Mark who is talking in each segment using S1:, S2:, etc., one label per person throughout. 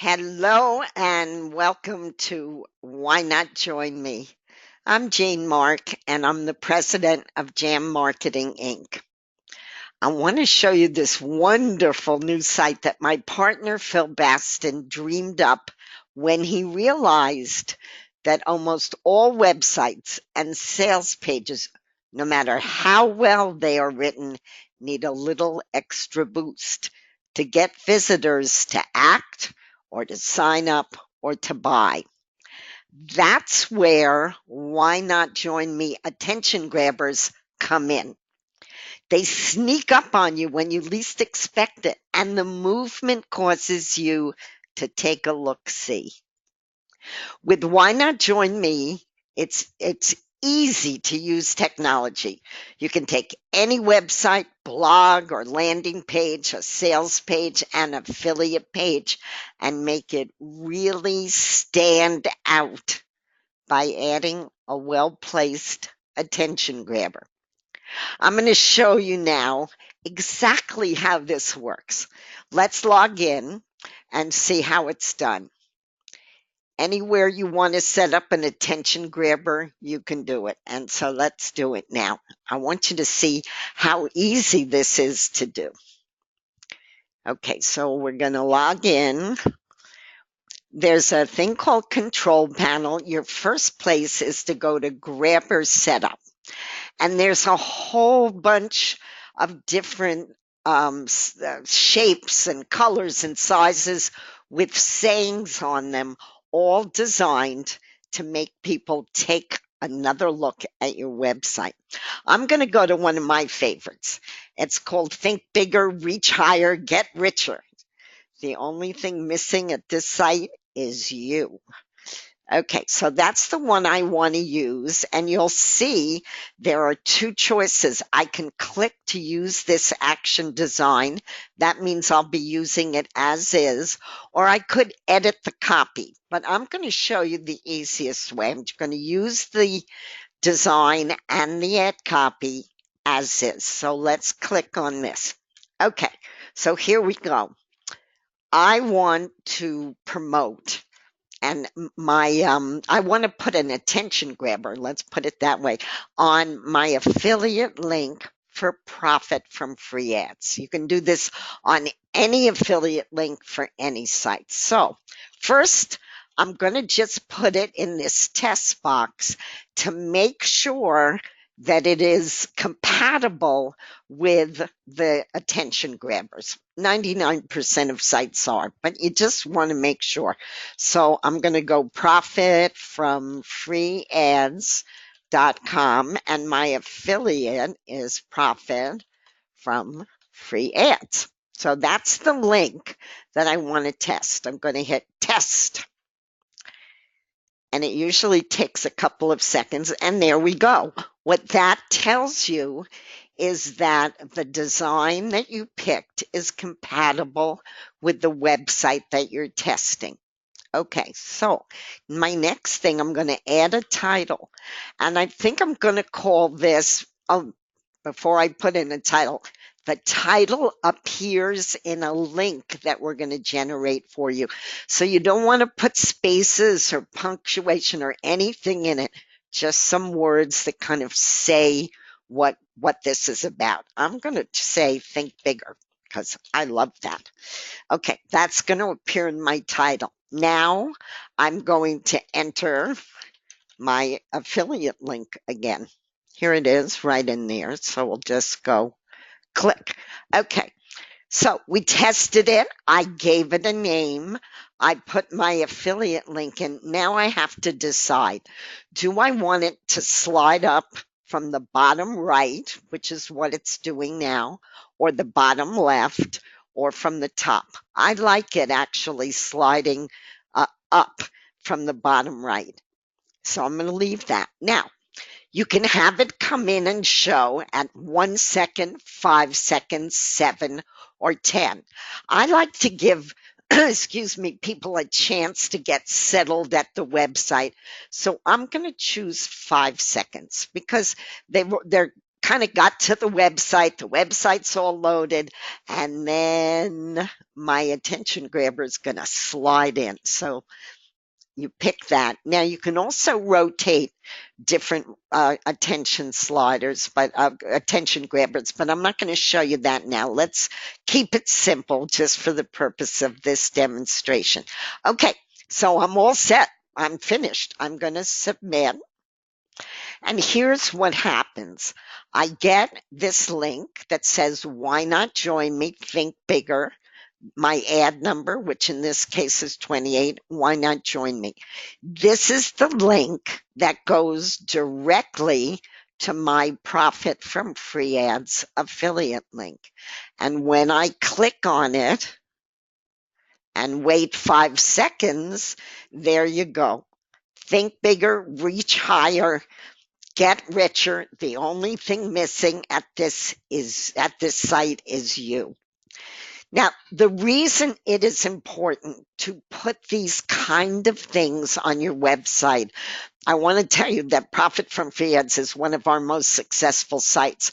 S1: Hello and welcome to Why Not Join Me? I'm Jane Mark and I'm the president of Jam Marketing Inc. I want to show you this wonderful new site that my partner Phil Baston dreamed up when he realized that almost all websites and sales pages, no matter how well they are written, need a little extra boost to get visitors to act or to sign up or to buy. That's where Why Not Join Me attention grabbers come in. They sneak up on you when you least expect it, and the movement causes you to take a look-see. With Why Not Join Me, it's easy to use technology. You can take any website, blog, or landing page, a sales page, an affiliate page, and make it really stand out by adding a well-placed attention grabber. I'm going to show you now exactly how this works. Let's log in and see how it's done. Anywhere you want to set up an attention grabber, you can do it. And so let's do it now. I want you to see how easy this is to do. Okay, so we're going to log in. There's a thing called Control Panel. Your first place is to go to Grabber Setup. And there's a whole bunch of different shapes and colors and sizes with sayings on them, all designed to make people take another look at your website. I'm going to go to one of my favorites. It's called Think Bigger, Reach Higher, Get Richer. The only thing missing at this site is you. Okay, so that's the one I want to use, and you'll see there are two choices. I can click to use this action design. That means I'll be using it as is, or I could edit the copy, but I'm going to show you the easiest way. I'm going to use the design and the add copy as is. So let's click on this. Okay, so here we go. I want to promote. And I want to put an attention grabber, let's put it that way, on my affiliate link for profit from free ads. You can do this on any affiliate link for any site. So first, I'm going to just put it in this test box to make sure that it is compatible with the attention grabbers. 99% of sites are, but you just want to make sure. So I'm going to go profit from free ads.com, and my affiliate is profit from free ads. So that's the link that I want to test. I'm going to hit test. And it usually takes a couple of seconds, and there we go. What that tells you is that the design that you picked is compatible with the website that you're testing. Okay, so my next thing, I'm going to add a title, and I think I'm going to call this, before I put in a title, the title appears in a link that we're going to generate for you. So you don't want to put spaces or punctuation or anything in it, just some words that kind of say what this is about. I'm going to say think bigger because I love that. Okay, that's going to appear in my title. Now I'm going to enter my affiliate link again. Here it is right in there. So we'll just go click. Okay, so we tested it. I gave it a name. I put my affiliate link in. Now I have to decide, do I want it to slide up from the bottom right, which is what it's doing now, or the bottom left, or from the top? I like it actually sliding up from the bottom right. So I'm going to leave that. Now, you can have it come in and show at 1 second, 5 seconds, 7, or 10. I like to give, excuse me, people a chance to get settled at the website. So I'm going to choose 5 seconds because they're kind of got to the website's all loaded, and then my attention grabber is going to slide in. So you pick that. Now you can also rotate different attention sliders, but attention grabbers, but I'm not going to show you that now. Let's keep it simple just for the purpose of this demonstration. Okay, so I'm all set. I'm finished. I'm going to submit. And here's what happens. I get this link that says, why not join me? Think bigger. My ad number, which in this case is 28. Why not join me? This is the link that goes directly to my Profit from Free Ads affiliate link. And when I click on it and wait 5 seconds, there you go. Think bigger, reach higher, get richer. The only thing missing at this site is you. Now, the reason it is important to put these kind of things on your website, I want to tell you that Profit from Free Ads is one of our most successful sites.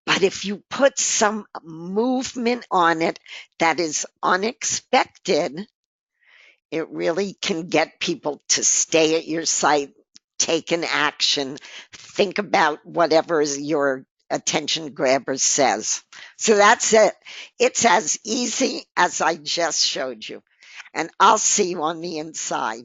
S1: But if you put some movement on it that is unexpected, it really can get people to stay at your site, take an action, think about whatever your attention grabber says. So that's it. It's as easy as I just showed you. And I'll see you on the inside.